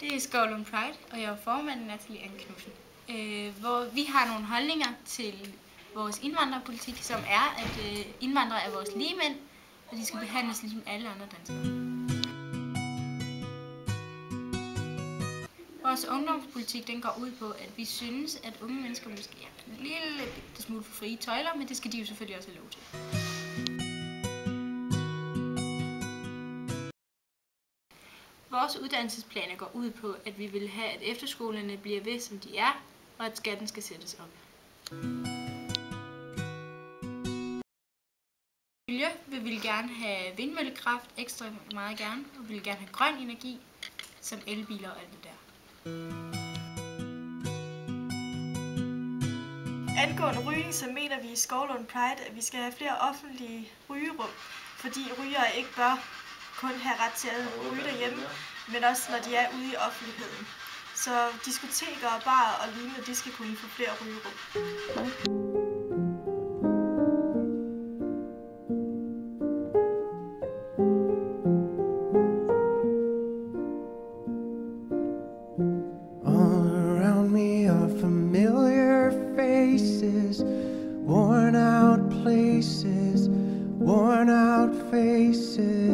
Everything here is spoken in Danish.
Det er Skovlund Pride, og jeg er formanden Natalie Ann Knudsen. Hvor vi har nogle holdninger til vores indvandrerpolitik, som er, at indvandrere er vores ligemænd, og de skal behandles ligesom alle andre danskere. Vores ungdomspolitik den går ud på, at vi synes, at unge mennesker måske er en lille smule for frie tøjler, men det skal de jo selvfølgelig også have lov til. Vores uddannelsesplaner går ud på, at vi vil have, at efterskolerne bliver ved, som de er, og at skatten skal sættes op. Miljø vil vi gerne have vindmøllekraft ekstra meget gerne, og vi vil gerne have grøn energi, som elbiler og alt det der. Angående rygning, så mener vi i Skovlund Pride, at vi skal have flere offentlige rygerum, fordi rygere ikke bør kun have ret til at ryge derhjemme, men også når de er ude i offentligheden. Så diskoteker, barer og lignende, de skal kunne få flere rygerum. Worn out places, worn out faces.